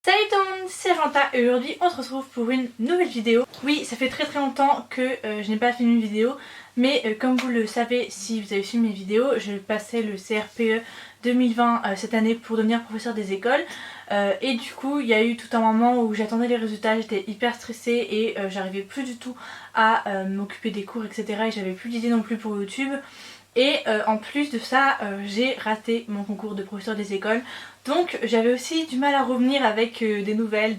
Salut tout le monde, c'est Argenta et aujourd'hui on se retrouve pour une nouvelle vidéo. Oui, ça fait très longtemps que je n'ai pas filmé une vidéo, mais comme vous le savez si vous avez suivi mes vidéos, je passais le CRPE 2020 cette année pour devenir professeur des écoles. Et du coup il y a eu tout un moment où j'attendais les résultats, j'étais hyper stressée et j'arrivais plus du tout à m'occuper des cours etc. Et j'avais plus d'idées non plus pour YouTube. Et en plus de ça, j'ai raté mon concours de professeur des écoles. Donc j'avais aussi du mal à revenir avec des nouvelles,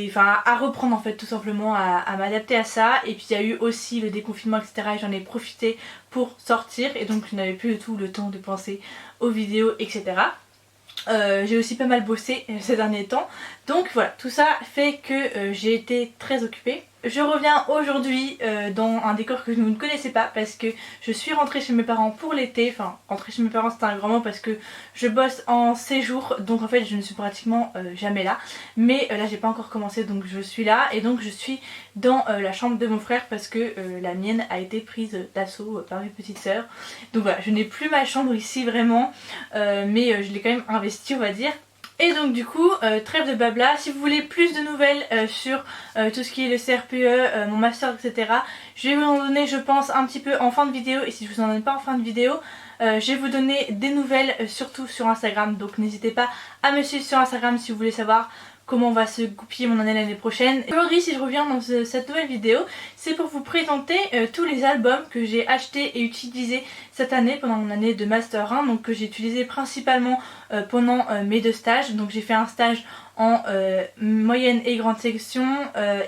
enfin à reprendre en fait tout simplement, à m'adapter à ça. Et puis il y a eu aussi le déconfinement etc. Et j'en ai profité pour sortir. Et donc je n'avais plus du tout le temps de penser aux vidéos etc. J'ai aussi pas mal bossé ces derniers temps. Donc voilà, tout ça fait que j'ai été très occupée. Je reviens aujourd'hui dans un décor que vous ne connaissez pas parce que je suis rentrée chez mes parents pour l'été. Enfin, rentrer chez mes parents c'est un grand mot parce que je bosse en séjour, donc en fait je ne suis pratiquement jamais là. Mais là j'ai pas encore commencé, donc je suis là et donc je suis dans la chambre de mon frère parce que la mienne a été prise d'assaut par mes petites sœurs. Donc voilà, je n'ai plus ma chambre ici vraiment, mais je l'ai quand même investie on va dire. Et donc du coup, trêve de blabla, si vous voulez plus de nouvelles sur tout ce qui est le CRPE, mon master etc. Je vais vous en donner je pense un petit peu en fin de vidéo, et si je vous en donne pas en fin de vidéo, je vais vous donner des nouvelles surtout sur Instagram. Donc n'hésitez pas à me suivre sur Instagram si vous voulez savoir comment va se goupiller mon année l'année prochaine. Aujourd'hui si je reviens dans cette nouvelle vidéo, c'est pour vous présenter tous les albums que j'ai achetés et utilisés cette année pendant mon année de Master 1, donc que j'ai utilisé principalement pendant mes deux stages. Donc j'ai fait un stage en moyenne et grande section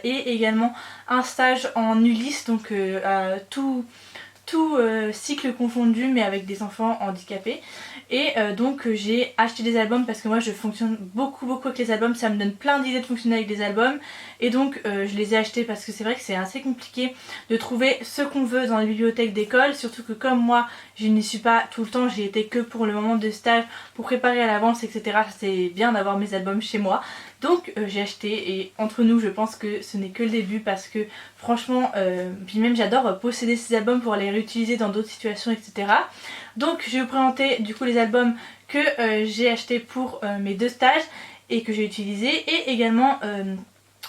et également un stage en Ulysse, donc tout cycle confondu mais avec des enfants handicapés. Et donc j'ai acheté des albums parce que moi je fonctionne beaucoup avec les albums, ça me donne plein d'idées de fonctionner avec des albums. Et donc je les ai achetés parce que c'est vrai que c'est assez compliqué de trouver ce qu'on veut dans les bibliothèques d'école. Surtout que comme moi je n'y suis pas tout le temps, j'y étais que pour le moment de stage, pour préparer à l'avance etc. C'est bien d'avoir mes albums chez moi. Donc j'ai acheté, et entre nous je pense que ce n'est que le début parce que franchement, puis même j'adore posséder ces albums pour les réutiliser dans d'autres situations etc. Donc je vais vous présenter du coup les albums que j'ai achetés pour mes deux stages et que j'ai utilisés, et également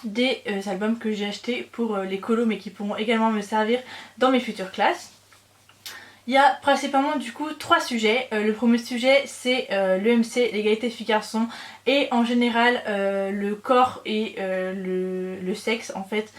des albums que j'ai achetés pour les colos mais qui pourront également me servir dans mes futures classes. Il y a principalement du coup trois sujets. Le premier sujet c'est l'EMC, l'égalité filles-garçons, et en général le corps et le sexe en fait,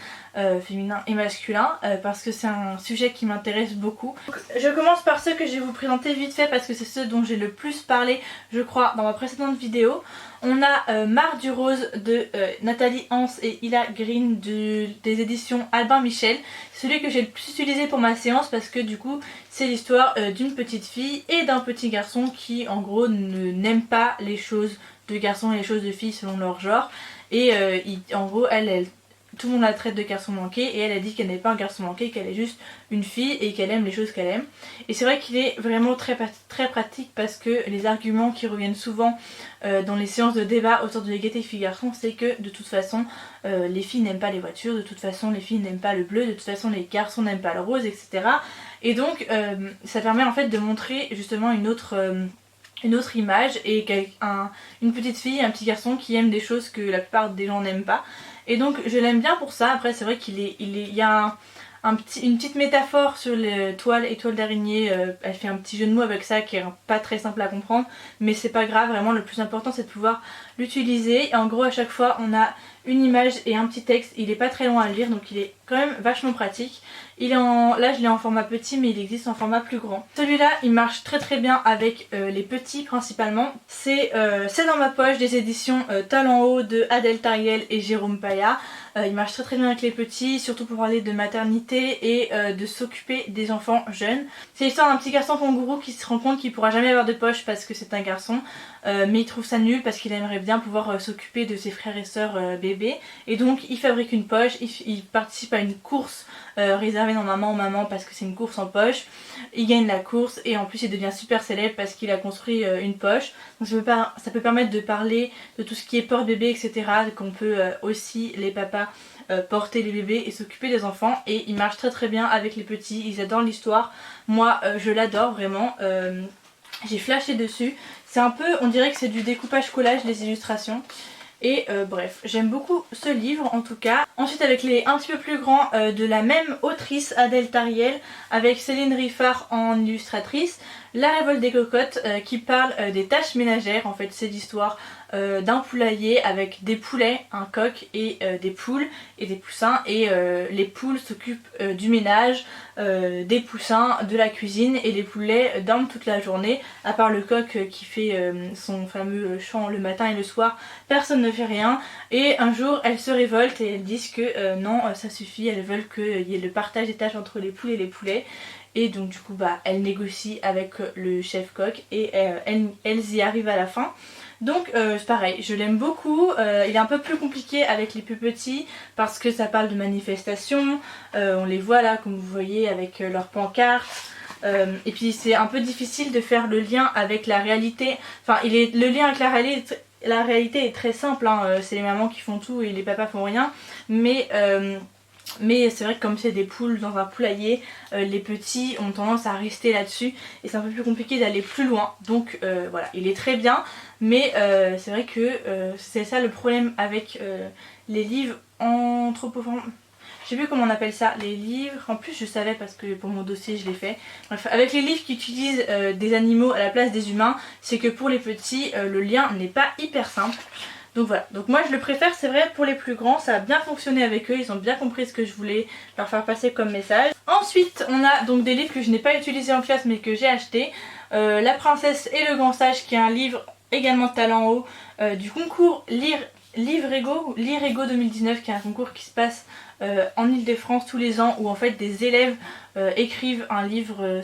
féminin et masculin, parce que c'est un sujet qui m'intéresse beaucoup. Donc, je commence par ceux que je vais vous présenter vite fait parce que c'est ceux dont j'ai le plus parlé je crois dans ma précédente vidéo. On a Marre du rose de Nathalie Hans et Hila Green des éditions Albin Michel. C'est celui que j'ai le plus utilisé pour ma séance parce que du coup c'est l'histoire d'une petite fille et d'un petit garçon qui en gros n'aiment pas les choses de garçons et les choses de filles selon leur genre. Et en gros tout le monde la traite de garçon manqué, et elle a dit qu'elle n'est pas un garçon manqué, qu'elle est juste une fille et qu'elle aime les choses qu'elle aime. Et c'est vrai qu'il est vraiment très pratique parce que les arguments qui reviennent souvent dans les séances de débat autour de l'égalité filles-garçons, c'est que de toute façon les filles n'aiment pas les voitures, de toute façon les filles n'aiment pas le bleu, de toute façon les garçons n'aiment pas le rose etc. Et donc ça permet en fait de montrer justement une autre image, et une petite fille, un petit garçon qui aime des choses que la plupart des gens n'aiment pas. Et donc je l'aime bien pour ça. Après c'est vrai qu'il y a une petite métaphore sur les toiles et toiles d'araignée, elle fait un petit jeu de mots avec ça qui est pas très simple à comprendre, mais c'est pas grave, vraiment le plus important c'est de pouvoir l'utiliser. Et en gros à chaque fois on a une image et un petit texte, il est pas très long à lire donc il est quand même vachement pratique. Là je l'ai en format petit mais il existe en format plus grand. Celui-là il marche très bien avec les petits principalement. C'est dans ma poche des éditions Talent Haut de Adèle Tariel et Jérôme Paya. Il marche très bien avec les petits, surtout pour parler de maternité et de s'occuper des enfants jeunes. C'est l'histoire d'un petit garçon kangourou qui se rend compte qu'il pourra jamais avoir de poche parce que c'est un garçon, mais il trouve ça nul parce qu'il aimerait bien pouvoir s'occuper de ses frères et sœurs bébés. Et donc il fabrique une poche, il participe à une course réservée normalement aux mamans parce que c'est une course en poche. Il gagne la course et en plus il devient super célèbre parce qu'il a construit une poche. Donc ça peut permettre de parler de tout ce qui est porte-bébé etc. Qu'on peut aussi les papas porter les bébés et s'occuper des enfants, et il marche très bien avec les petits, ils adorent l'histoire. Moi je l'adore vraiment, j'ai flashé dessus. C'est un peu, on dirait que c'est du découpage collage les illustrations. Et bref, j'aime beaucoup ce livre en tout cas. Ensuite avec les un petit peu plus grands de la même autrice, Adèle Tariel, avec Céline Riffard en illustratrice, La révolte des cocottes, qui parle des tâches ménagères. En fait c'est l'histoire d'un poulailler avec des poulets, un coq et des poules et des poussins, et les poules s'occupent du ménage, des poussins, de la cuisine, et les poulets dorment toute la journée, à part le coq qui fait son fameux chant le matin et le soir. Personne ne fait rien, et un jour elles se révoltent et elles disent que non, ça suffit, elles veulent qu'il y ait le partage des tâches entre les poules et les poulets. Et donc du coup elles négocient avec le chef coq et elles y arrivent à la fin. Donc c'est pareil, je l'aime beaucoup. Il est un peu plus compliqué avec les plus petits parce que ça parle de manifestations, on les voit là comme vous voyez avec leurs pancartes. Et puis c'est un peu difficile de faire le lien avec la réalité. Enfin le lien avec la réalité est très simple, hein. C'est les mamans qui font tout et les papas font rien. Mais c'est vrai que comme c'est des poules dans un poulailler, les petits ont tendance à rester là-dessus et c'est un peu plus compliqué d'aller plus loin. Donc voilà, il est très bien, mais c'est vrai que c'est ça le problème avec les livres anthropomorphes. Je sais plus comment on appelle ça, les livres, en plus je savais parce que pour mon dossier je l'ai fait. Bref, avec les livres qui utilisent des animaux à la place des humains, c'est que pour les petits, le lien n'est pas hyper simple. Donc voilà, donc moi je le préfère, c'est vrai, pour les plus grands, ça a bien fonctionné avec eux, ils ont bien compris ce que je voulais leur faire passer comme message. Ensuite on a donc des livres que je n'ai pas utilisés en classe mais que j'ai acheté. La princesse et le grand sage, qui est un livre également de talent haut du concours Lire Ego 2019, qui est un concours qui se passe en Ile-de-France tous les ans, où en fait des élèves écrivent un livre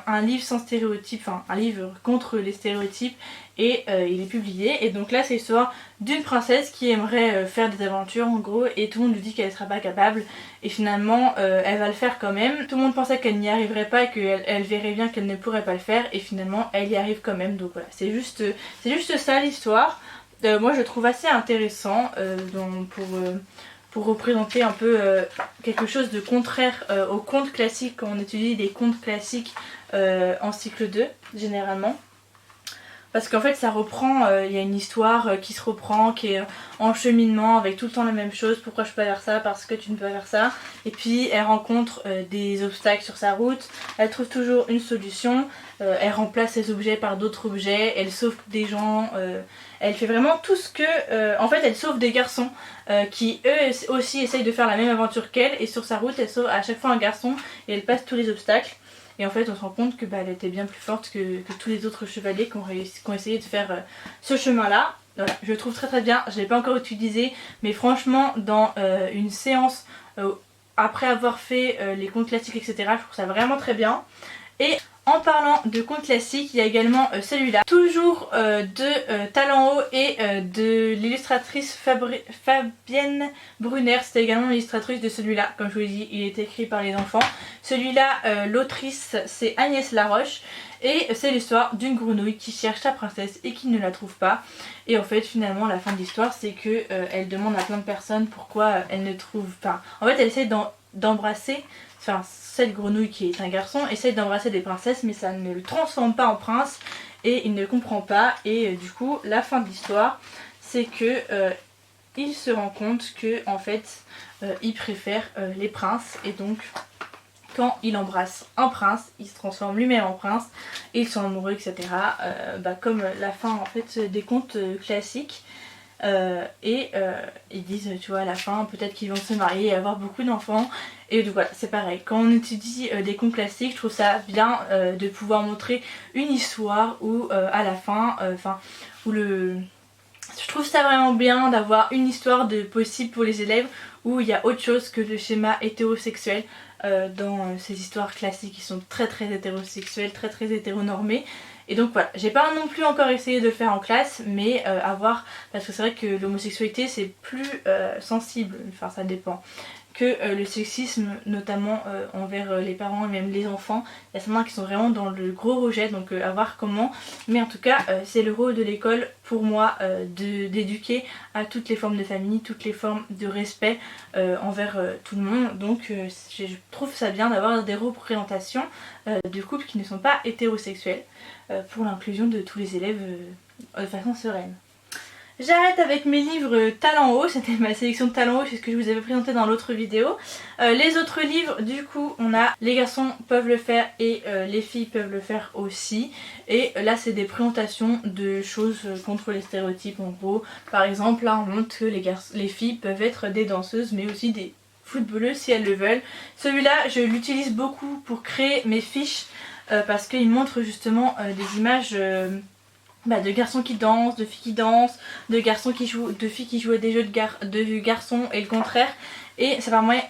un livre sans stéréotypes, enfin un livre contre les stéréotypes, et il est publié. Et donc là c'est l'histoire d'une princesse qui aimerait faire des aventures en gros, et tout le monde lui dit qu'elle ne sera pas capable, et finalement elle va le faire quand même. Tout le monde pensait qu'elle n'y arriverait pas et qu'elle verrait bien qu'elle ne pourrait pas le faire, et finalement elle y arrive quand même. Donc voilà, c'est juste ça l'histoire. Moi je trouve assez intéressant pour représenter un peu quelque chose de contraire aux contes classiques, quand on étudie des contes classiques en cycle 2 généralement. Parce qu'en fait ça reprend, il y a une histoire qui se reprend, qui est en cheminement avec tout le temps la même chose. Pourquoi je peux pas faire ça? Parce que tu ne peux pas faire ça. Et puis elle rencontre des obstacles sur sa route, elle trouve toujours une solution, elle remplace ses objets par d'autres objets, elle sauve des gens, elle fait vraiment tout ce que... en fait elle sauve des garçons qui eux aussi essayent de faire la même aventure qu'elle, et sur sa route elle sauve à chaque fois un garçon et elle passe tous les obstacles. Et en fait on se rend compte que elle était bien plus forte que tous les autres chevaliers qui ont essayé de faire ce chemin là. Voilà, je le trouve très très bien, je ne l'ai pas encore utilisé, mais franchement dans une séance après avoir fait les contes classiques etc, je trouve ça vraiment très bien. Et en parlant de contes classiques, il y a également celui-là, toujours de Talent Haut et de l'illustratrice Fabienne Brunner. C'était également l'illustratrice de celui-là, comme je vous l'ai dit, il est écrit par les enfants. Celui-là, l'autrice c'est Agnès Laroche, et c'est l'histoire d'une grenouille qui cherche sa princesse et qui ne la trouve pas. Et en fait finalement la fin de l'histoire c'est que elle demande à plein de personnes pourquoi elle ne trouve pas. En fait elle essaie d'embrasser, enfin cette grenouille qui est un garçon essaye d'embrasser des princesses, mais ça ne le transforme pas en prince et il ne comprend pas. Et du coup la fin de l'histoire c'est que il se rend compte que en fait il préfère les princes, et donc quand il embrasse un prince, il se transforme lui-même en prince et ils sont amoureux, etc. Comme la fin en fait des contes classiques. Ils disent, tu vois, à la fin peut-être qu'ils vont se marier et avoir beaucoup d'enfants. Et donc voilà, c'est pareil, quand on étudie des contes classiques, je trouve ça bien de pouvoir montrer une histoire où à la fin, je trouve ça vraiment bien d'avoir une histoire de possible pour les élèves où il y a autre chose que le schéma hétérosexuel dans ces histoires classiques qui sont très très hétérosexuelles, très très hétéronormées. Et donc voilà, j'ai pas non plus encore essayé de le faire en classe, mais à voir, parce que c'est vrai que l'homosexualité c'est plus sensible, enfin ça dépend, que le sexisme, notamment envers les parents et même les enfants. Il y a certains qui sont vraiment dans le gros rejet, donc à voir comment. Mais en tout cas c'est le rôle de l'école pour moi d'éduquer à toutes les formes de famille, toutes les formes de respect envers tout le monde. Donc je trouve ça bien d'avoir des représentations de couples qui ne sont pas hétérosexuels pour l'inclusion de tous les élèves de façon sereine. J'arrête avec mes livres talent haut, c'était ma sélection de talent haut, c'est ce que je vous avais présenté dans l'autre vidéo. Les autres livres, du coup, on a Les garçons peuvent le faire et les filles peuvent le faire aussi. Et là, c'est des présentations de choses contre les stéréotypes en gros. Par exemple, là, on montre que les filles peuvent être des danseuses mais aussi des footballeuses si elles le veulent. Celui-là, je l'utilise beaucoup pour créer mes fiches parce qu'il montre justement des images... de garçons qui dansent, de filles qui dansent, de garçons qui jouent, de filles qui jouent à des jeux de garçons et le contraire. Et ça permet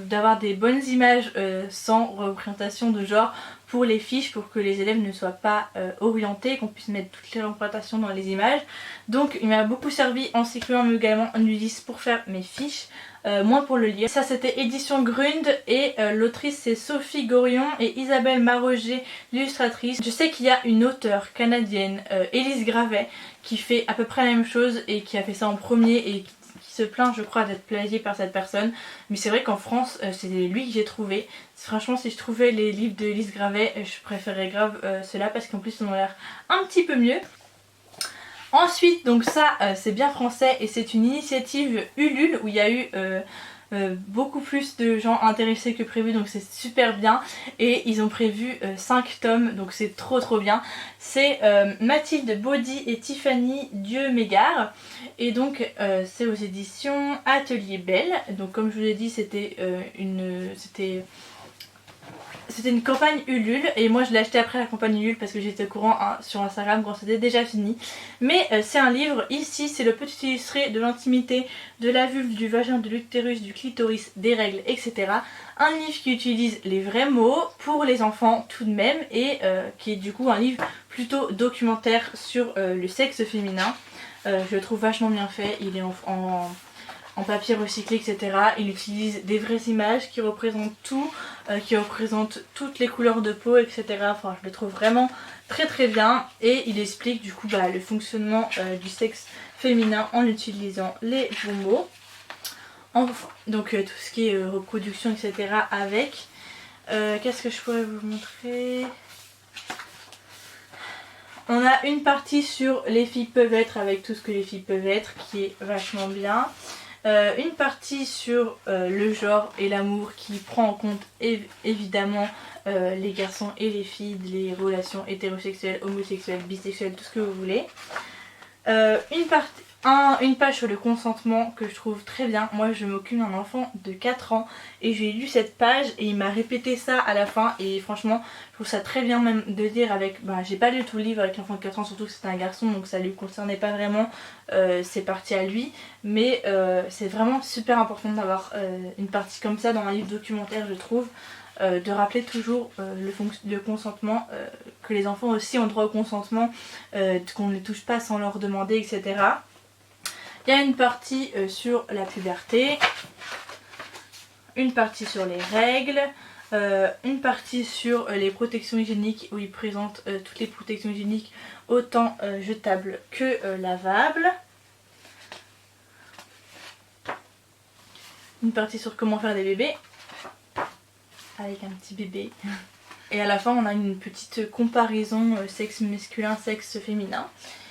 d'avoir des bonnes images sans représentation de genre pour les fiches, pour que les élèves ne soient pas orientés, qu'on puisse mettre toutes les représentations dans les images. Donc il m'a beaucoup servi en séculant mais également en Ulysse pour faire mes fiches. Moins pour le lire. Ça c'était édition Grund et l'autrice c'est Sophie Gorion et Isabelle Maroger, l'illustratrice. Je sais qu'il y a une auteure canadienne, Élise Gravet, qui fait à peu près la même chose et qui a fait ça en premier et qui se plaint je crois d'être plagié par cette personne. Mais c'est vrai qu'en France c'est lui que j'ai trouvé. Franchement si je trouvais les livres de Élise Gravet je préférerais grave ceux-là parce qu'en plus ils ont l'air un petit peu mieux. Ensuite, donc ça c'est bien français et c'est une initiative Ulule où il y a eu beaucoup plus de gens intéressés que prévu, donc c'est super bien. Et ils ont prévu 5 tomes, donc c'est trop bien. C'est Mathilde Baudy et Tiffany Dieu-Mégare. Et donc c'est aux éditions Atelier Belle. Donc comme je vous l'ai dit c'était une campagne Ulule et moi je l'ai acheté après la campagne Ulule parce que j'étais au courant sur Instagram quand c'était déjà fini. Mais c'est un livre, ici c'est le petit illustré de l'intimité, de la vulve, du vagin, de l'utérus, du clitoris, des règles, etc. Un livre qui utilise les vrais mots pour les enfants tout de même et qui est du coup un livre plutôt documentaire sur le sexe féminin. Je le trouve vachement bien fait, il est en papier recyclé, etc. Il utilise des vraies images qui représentent tout, qui représentent toutes les couleurs de peau, etc. Enfin, je le trouve vraiment très bien. Et il explique du coup le fonctionnement du sexe féminin en utilisant les bons mots. Donc tout ce qui est reproduction, etc. avec. Qu'est-ce que je pourrais vous montrer ? On a une partie sur les filles peuvent être avec tout ce que les filles peuvent être qui est vachement bien. Une partie sur le genre et l'amour qui prend en compte évidemment les garçons et les filles, les relations hétérosexuelles, homosexuelles, bisexuelles, tout ce que vous voulez. Une page sur le consentement que je trouve très bien. Moi je m'occupe d'un enfant de 4 ans et j'ai lu cette page et il m'a répété ça à la fin et franchement je trouve ça très bien même de lire avec... j'ai pas lu tout le livre avec l'enfant de 4 ans, surtout que c'était un garçon donc ça lui concernait pas vraiment ses parties à lui, mais c'est vraiment super important d'avoir une partie comme ça dans un livre documentaire je trouve. De rappeler toujours le consentement, que les enfants aussi ont droit au consentement, qu'on ne les touche pas sans leur demander, etc. Il y a une partie sur la puberté, une partie sur les règles, une partie sur les protections hygiéniques où ils présentent toutes les protections hygiéniques autant jetables que lavables. Une partie sur comment faire des bébés avec un petit bébé. Et à la fin on a une petite comparaison sexe masculin, sexe féminin.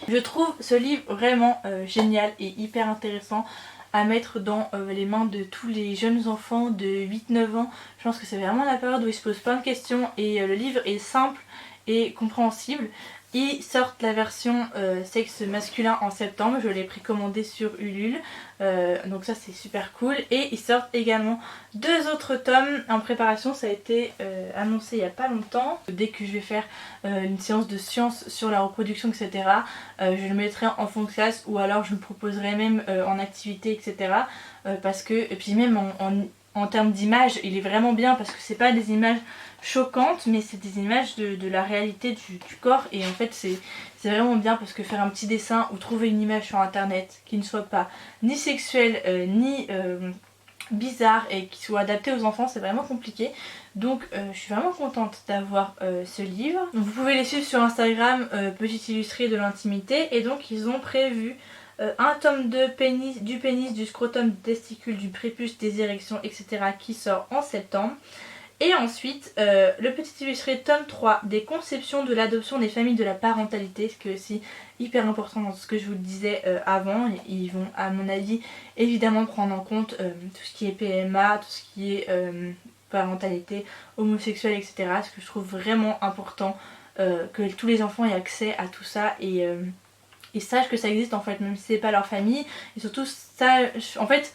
Je trouve ce livre vraiment génial et hyper intéressant à mettre dans les mains de tous les jeunes enfants de 8-9 ans. Je pense que c'est vraiment la période où ils se posent plein de questions et le livre est simple et compréhensible. Ils sortent la version sexe masculin en septembre, je l'ai précommandé sur Ulule, donc ça c'est super cool. Et ils sortent également 2 autres tomes en préparation, ça a été annoncé il n'y a pas longtemps. Dès que je vais faire une séance de sciences sur la reproduction, etc. Je le mettrai en fond de classe ou alors je le proposerai même en activité, etc. Parce que, et puis même en termes d'image, il est vraiment bien parce que c'est pas des images choquantes mais c'est des images de la réalité du corps et en fait c'est vraiment bien parce que faire un petit dessin ou trouver une image sur internet qui ne soit pas ni sexuelle ni bizarre et qui soit adaptée aux enfants c'est vraiment compliqué. Donc je suis vraiment contente d'avoir ce livre. Donc, vous pouvez les suivre sur Instagram, Petit Illustré de l'intimité, et donc ils ont prévu un tome de pénis, du scrotum, du testicule, du prépuce, des érections, etc. qui sort en septembre. Et ensuite, le petit illustré tome 3 des conceptions de l'adoption des familles de la parentalité, ce qui est aussi hyper important dans ce que je vous disais avant. Ils vont à mon avis évidemment prendre en compte tout ce qui est PMA, tout ce qui est parentalité homosexuelle, etc. Ce que je trouve vraiment important, que tous les enfants aient accès à tout ça et sachent que ça existe en fait, même si c'est pas leur famille. Et surtout ça, en fait,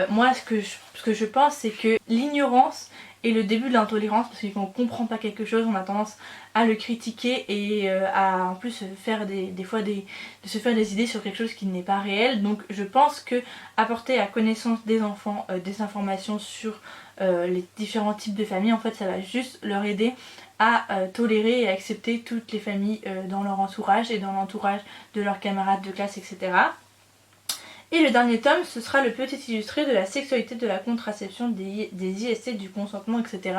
moi ce que je pense, c'est que l'ignorance est le début de l'intolérance, parce que quand on comprend pas quelque chose, on a tendance à le critiquer et à en plus faire de se faire des idées sur quelque chose qui n'est pas réel. Donc je pense que apporter à connaissance des enfants des informations sur les différents types de familles, en fait ça va juste leur aider à tolérer et accepter toutes les familles dans leur entourage et dans l'entourage de leurs camarades de classe, etc. Et le dernier tome, ce sera le petit illustré de la sexualité, de la contraception, des IST, du consentement, etc.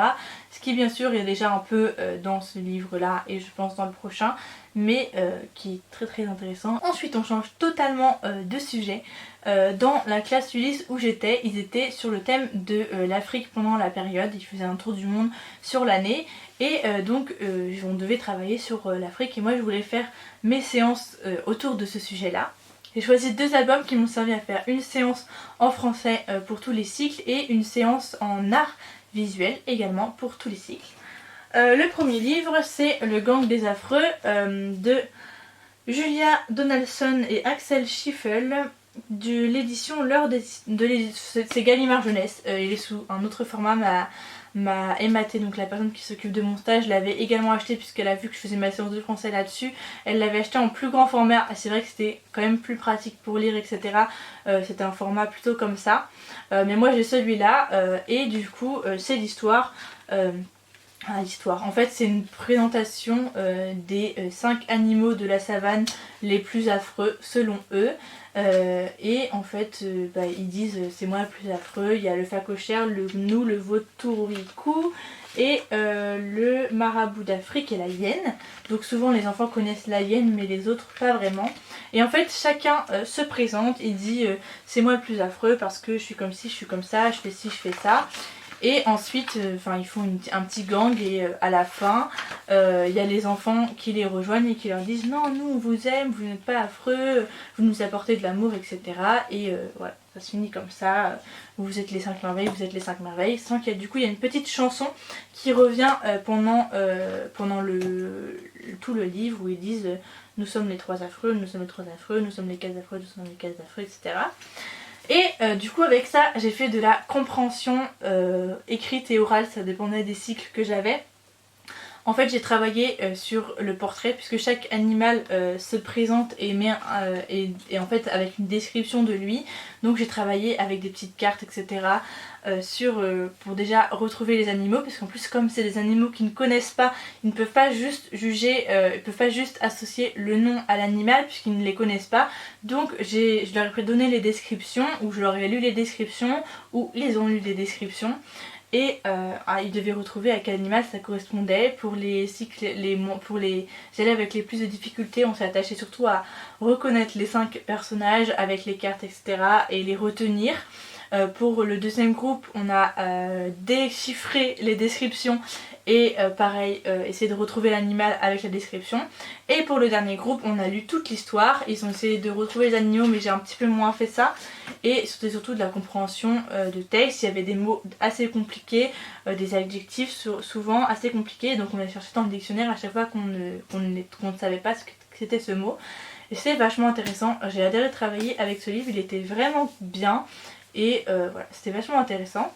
Ce qui bien sûr est déjà un peu dans ce livre-là et je pense dans le prochain, mais qui est très très intéressant. Ensuite on change totalement de sujet. Dans la classe Ulysse où j'étais, ils étaient sur le thème de l'Afrique pendant la période. Ils faisaient un tour du monde sur l'année et donc on devait travailler sur l'Afrique et moi je voulais faire mes séances autour de ce sujet-là. J'ai choisi 2 albums qui m'ont servi à faire une séance en français pour tous les cycles et une séance en art visuel également pour tous les cycles. Le premier livre c'est Le Gang des Affreux de Julia Donaldson et Axel Schiffel de l'édition L'Heure c'est Gallimard Jeunesse. Il est sous un autre format. Ma Emma T, donc la personne qui s'occupe de mon stage, l'avait également acheté puisqu'elle a vu que je faisais ma séance de français là-dessus. Elle l'avait acheté en plus grand format. C'est vrai que c'était quand même plus pratique pour lire, etc. C'était un format plutôt comme ça. Mais moi j'ai celui-là et du coup c'est l'histoire. En fait c'est une présentation des 5 animaux de la savane les plus affreux selon eux. Et en fait ils disent c'est moi le plus affreux. Il y a le phacochère, le gnou, le vautouricou et le marabout d'Afrique et la hyène. Donc souvent les enfants connaissent la hyène mais les autres pas vraiment. Et en fait chacun se présente et dit c'est moi le plus affreux parce que je suis comme ci, je suis comme ça, je fais ci, je fais ça. Et ensuite ils font un petit gang et à la fin il y a les enfants qui les rejoignent et qui leur disent non nous on vous aime, vous n'êtes pas affreux, vous nous apportez de l'amour, etc. Et voilà, ça se finit comme ça, vous êtes les 5 merveilles, vous êtes les 5 merveilles. Sans qu'il y a, du coup il y a une petite chanson qui revient pendant tout le livre où ils disent nous sommes les 3 affreux, nous sommes les 3 affreux, nous sommes les 4 affreux, nous sommes les 4 affreux, etc. Et du coup avec ça j'ai fait de la compréhension écrite et orale, ça dépendait des cycles que j'avais. En fait j'ai travaillé sur le portrait puisque chaque animal se présente et en fait avec une description de lui. Donc j'ai travaillé avec des petites cartes, etc. Pour déjà retrouver les animaux, parce qu'en plus comme c'est des animaux qui ne connaissent pas, ils ne peuvent pas juste juger, ils ne peuvent pas juste associer le nom à l'animal puisqu'ils ne les connaissent pas. Donc je leur ai donné les descriptions, ou je leur ai lu les descriptions, ou ils ont lu des descriptions. Et ils devaient retrouver à quel animal ça correspondait. Pour les cycles, pour les élèves avec les plus de difficultés, on s'est attaché surtout à reconnaître les 5 personnages avec les cartes, etc. et les retenir. Pour le deuxième groupe, on a déchiffré les descriptions et pareil, essayer de retrouver l'animal avec la description. Et pour le dernier groupe, on a lu toute l'histoire. Ils ont essayé de retrouver les animaux, mais j'ai un petit peu moins fait ça. Et c'était surtout de la compréhension de texte. Il y avait des mots assez compliqués, des adjectifs souvent assez compliqués. Donc on a cherché dans le dictionnaire à chaque fois qu'on ne savait pas ce que c'était ce mot. Et c'est vachement intéressant. J'ai adoré travailler avec ce livre, il était vraiment bien. Et voilà, c'était vachement intéressant.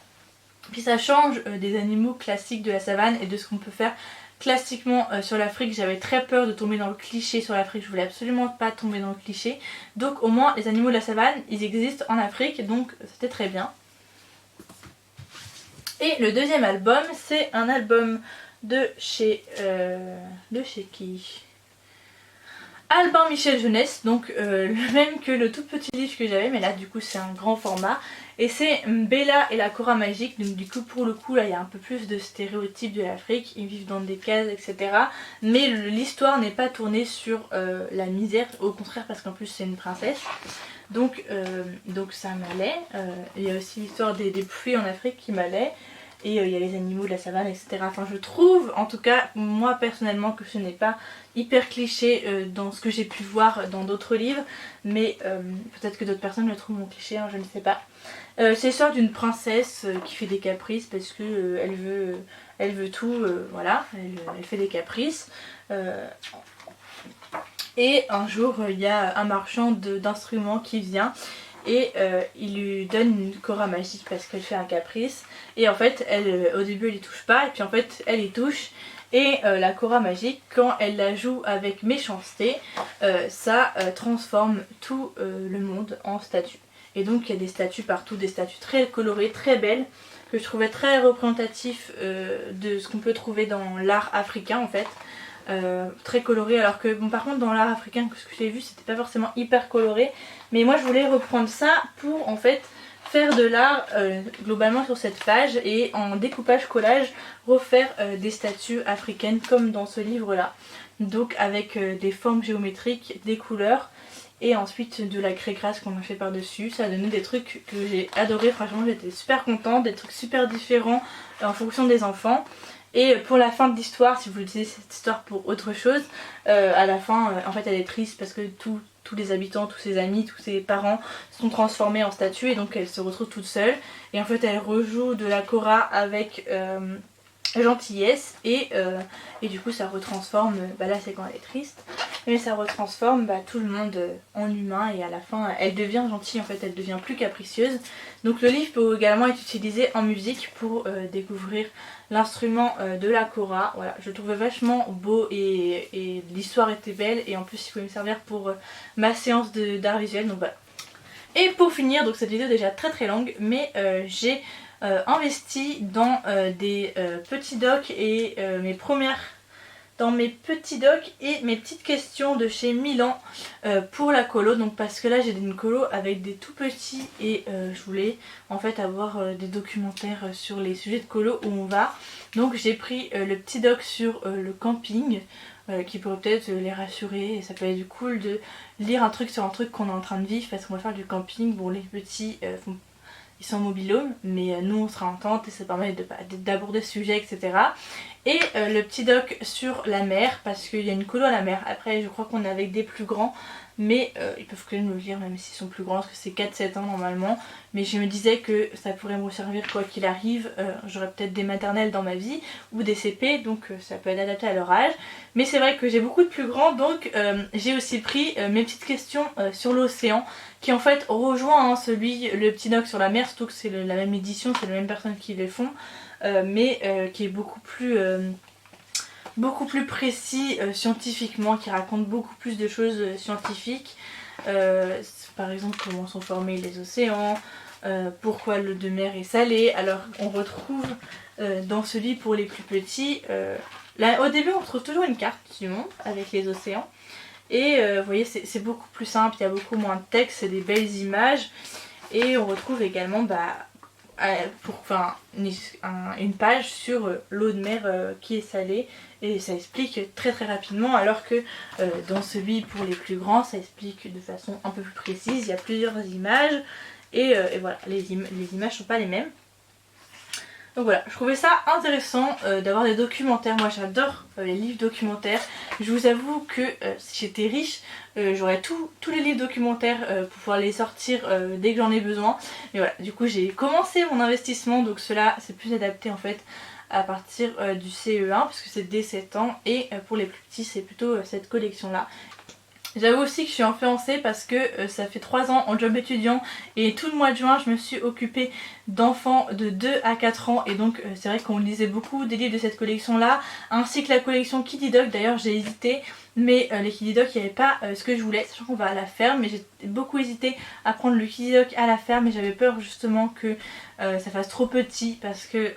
Puis ça change des animaux classiques de la savane et de ce qu'on peut faire classiquement sur l'Afrique. J'avais très peur de tomber dans le cliché sur l'Afrique, je voulais absolument pas tomber dans le cliché. Donc au moins les animaux de la savane, ils existent en Afrique, donc c'était très bien. Et le deuxième album, c'est un album de chez qui ? Albin Michel Jeunesse, donc le même que le tout petit livre que j'avais, mais là du coup c'est un grand format. Et c'est Bella et la Cora magique, donc du coup pour le coup là il y a un peu plus de stéréotypes de l'Afrique, ils vivent dans des cases, etc. Mais l'histoire n'est pas tournée sur la misère, au contraire parce qu'en plus c'est une princesse. Donc ça m'allait. Il y a aussi l'histoire des pluies en Afrique qui m'allait. et il y a les animaux de la savane, etc. Enfin je trouve en tout cas moi personnellement que ce n'est pas hyper cliché dans ce que j'ai pu voir dans d'autres livres, mais peut-être que d'autres personnes le trouvent mon cliché, hein, je ne sais pas. C'est l'histoire d'une princesse qui fait des caprices parce que elle veut tout, voilà, elle fait des caprices. Et un jour il y a un marchand d'instruments qui vient et il lui donne une cora magique parce qu'elle fait un caprice. Et en fait au début elle y touche pas et puis en fait elle y touche. Et la cora magique, quand elle la joue avec méchanceté, ça transforme tout le monde en statue. Et donc il y a des statues partout, des statues très colorées, très belles, que je trouvais très représentatifs de ce qu'on peut trouver dans l'art africain en fait. Très coloré, alors que bon par contre dans l'art africain, ce que j'ai vu c'était pas forcément hyper coloré, mais moi je voulais reprendre ça pour en fait faire de l'art globalement sur cette page et en découpage collage refaire des statues africaines comme dans ce livre là, donc avec des formes géométriques, des couleurs et ensuite de la craie grasse qu'on a fait par dessus. Ça a donné des trucs que j'ai adoré, franchement j'étais super contente, des trucs super différents en fonction des enfants. Et pour la fin de l'histoire, si vous utilisez cette histoire pour autre chose, à la fin en fait elle est triste parce que tous les habitants, tous ses amis, tous ses parents sont transformés en statues et donc elle se retrouve toute seule. Et en fait elle rejoue de la cora avec gentillesse et du coup ça retransforme, là c'est quand elle est triste, mais ça retransforme tout le monde en humain et à la fin elle devient gentille en fait, elle devient plus capricieuse. Donc le livre peut également être utilisé en musique pour découvrir l'instrument de la cora. Voilà, je le trouvais vachement beau et l'histoire était belle et en plus il pouvait me servir pour ma séance d'art visuel, donc voilà. Et pour finir, donc cette vidéo est déjà très longue, mais j'ai investi dans des petits docs et mes petits docs et mes petites questions de chez Milan pour la colo. Donc parce que là j'ai une colo avec des tout petits et je voulais en fait avoir des documentaires sur les sujets de colo où on va. Donc j'ai pris le petit doc sur le camping qui pourrait peut-être les rassurer et ça peut être cool de lire un truc sur un truc qu'on est en train de vivre parce qu'on va faire du camping. Bon les petits ils sont en mobil-home, mais nous on sera en tente et ça permet d'aborder ce sujet, etc. Et le petit doc sur la mer, parce qu'il y a une colo à la mer. Après je crois qu'on est avec des plus grands, mais ils peuvent quand même le lire même s'ils sont plus grands, parce que c'est 4-7 ans normalement. Mais je me disais que ça pourrait me servir quoi qu'il arrive, j'aurais peut-être des maternelles dans ma vie, ou des CP, donc ça peut être adapté à leur âge. Mais c'est vrai que j'ai beaucoup de plus grands, donc j'ai aussi pris mes petites questions sur l'océan, qui en fait rejoint le petit doc sur la mer, surtout que c'est la même édition, c'est les mêmes personnes qui les font, mais qui est beaucoup plus précis scientifiquement, qui raconte beaucoup plus de choses scientifiques. Par exemple comment sont formés les océans, pourquoi l'eau de mer est salée. Alors on retrouve dans ce livre pour les plus petits, là au début on retrouve toujours une carte du monde avec les océans. Et vous voyez c'est beaucoup plus simple, il y a beaucoup moins de texte, c'est des belles images. Et on retrouve également une page sur l'eau de mer qui est salée. Et ça explique très rapidement, alors que dans celui pour les plus grands ça explique de façon un peu plus précise. Il y a plusieurs images et voilà, les images sont pas les mêmes. Donc voilà, je trouvais ça intéressant d'avoir des documentaires. Moi j'adore les livres documentaires. Je vous avoue que si j'étais riche, j'aurais tous les livres documentaires pour pouvoir les sortir dès que j'en ai besoin. Mais voilà, du coup j'ai commencé mon investissement, donc cela c'est plus adapté en fait à partir du CE1 puisque c'est dès 7 ans. Et pour les plus petits c'est plutôt cette collection là. J'avoue aussi que je suis influencée parce que ça fait 3 ans en job étudiant et tout le mois de juin je me suis occupée d'enfants de 2 à 4 ans et donc c'est vrai qu'on lisait beaucoup des livres de cette collection là, ainsi que la collection Kiddy Dog. D'ailleurs j'ai hésité, mais les Kiddy Dog il n'y avait pas ce que je voulais, sachant qu'on va à la ferme, mais j'ai beaucoup hésité à prendre le Kiddy Dog à la ferme et j'avais peur justement que ça fasse trop petit parce que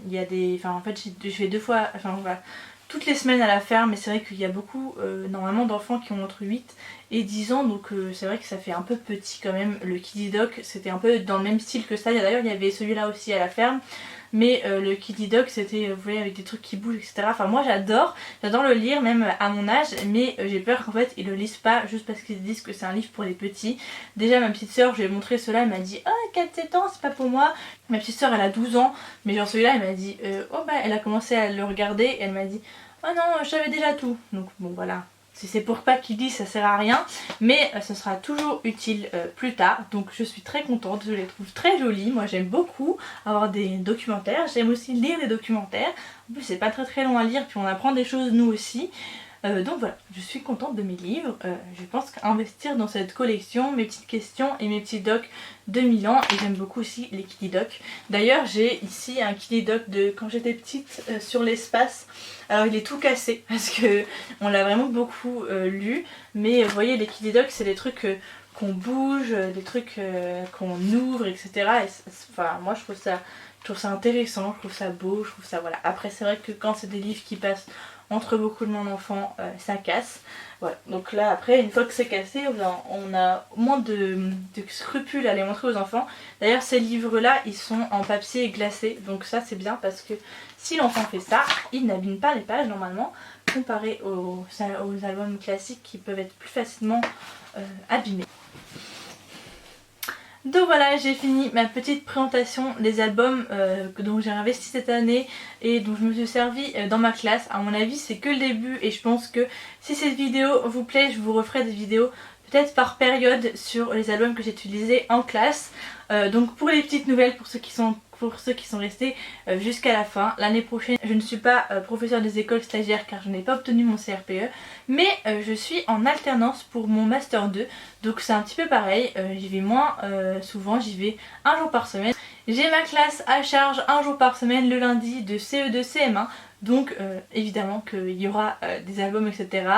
il y a des... Enfin en fait je fais 2 fois... Enfin voilà, toutes les semaines à la ferme, mais c'est vrai qu'il y a beaucoup normalement d'enfants qui ont entre 8 et 10 ans, donc c'est vrai que ça fait un peu petit quand même. Le Kiddy Dog c'était un peu dans le même style que ça, d'ailleurs il y avait celui-là aussi à la ferme, mais le Kiddy Dog c'était, vous voyez, avec des trucs qui bougent, etc. Enfin moi j'adore le lire même à mon âge, mais j'ai peur qu'en fait ils le lisent pas juste parce qu'ils disent que c'est un livre pour les petits. Déjà ma petite soeur, je lui ai montré cela, elle m'a dit « Ah 4-7 ans, c'est pas pour moi. Ma petite soeur elle a 12 ans, mais genre celui-là elle m'a dit oh bah elle a commencé à le regarder et elle m'a dit oh non je savais déjà tout. Donc bon voilà, si c'est pour pas qu'il dise ça sert à rien, mais ce sera toujours utile plus tard. Donc je suis très contente, je les trouve très jolies. Moi j'aime beaucoup avoir des documentaires, j'aime aussi lire des documentaires. En plus c'est pas très long à lire, puis on apprend des choses nous aussi. Donc voilà, je suis contente de mes livres. Je pense qu'investir dans cette collection, mes petites questions et mes petits docs de Milan, et j'aime beaucoup aussi les Kitty Docs. D'ailleurs j'ai ici un Kitty Doc de quand j'étais petite sur l'espace. Alors il est tout cassé parce que on l'a vraiment beaucoup lu, mais vous voyez les Kitty Docs c'est des trucs qu'on bouge, des trucs qu'on ouvre, etc. Et enfin moi je trouve ça intéressant, je trouve ça beau, je trouve ça voilà. Après c'est vrai que quand c'est des livres qui passent entre beaucoup de mon enfant, ça casse. Voilà. Donc là après une fois que c'est cassé, on a moins de scrupules à les montrer aux enfants. D'ailleurs ces livres là ils sont en papier glacé, donc ça c'est bien parce que si l'enfant fait ça, il n'abîme pas les pages normalement, comparé aux albums classiques qui peuvent être plus facilement abîmés. Donc voilà, j'ai fini ma petite présentation des albums dont j'ai investi cette année et dont je me suis servi dans ma classe. À mon avis c'est que le début et je pense que si cette vidéo vous plaît, je vous referai des vidéos peut-être par période sur les albums que j'ai utilisés en classe. Donc pour les petites nouvelles, pour ceux qui sont restés jusqu'à la fin, l'année prochaine je ne suis pas professeur des écoles stagiaires car je n'ai pas obtenu mon CRPE, mais je suis en alternance pour mon master 2, donc c'est un petit peu pareil, j'y vais moins souvent, j'y vais un jour par semaine. J'ai ma classe à charge un jour par semaine le lundi de CE2 CM1. Donc évidemment qu'il y aura des albums etc.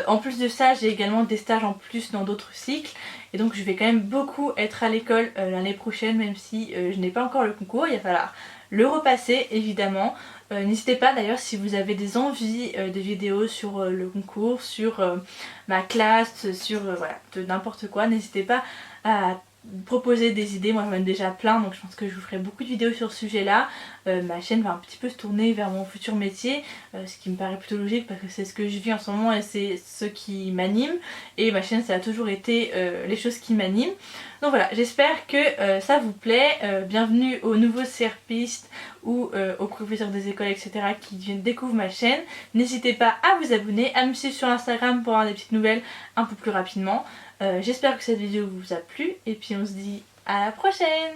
En plus de ça j'ai également des stages en plus dans d'autres cycles. Et donc je vais quand même beaucoup être à l'école l'année prochaine, même si je n'ai pas encore le concours. Il va falloir le repasser évidemment. N'hésitez pas d'ailleurs si vous avez des envies de vidéos sur le concours, sur ma classe, sur voilà, de n'importe quoi. N'hésitez pas à proposer des idées, moi j'en ai déjà plein donc je pense que je vous ferai beaucoup de vidéos sur ce sujet là. Ma chaîne va un petit peu se tourner vers mon futur métier, ce qui me paraît plutôt logique parce que c'est ce que je vis en ce moment et c'est ce qui m'anime, et ma chaîne ça a toujours été les choses qui m'animent. Donc voilà, j'espère que ça vous plaît. Bienvenue aux nouveaux CRPistes ou aux professeurs des écoles etc qui découvrent ma chaîne. N'hésitez pas à vous abonner, à me suivre sur Instagram pour avoir des petites nouvelles un peu plus rapidement. J'espère que cette vidéo vous a plu et puis on se dit à la prochaine.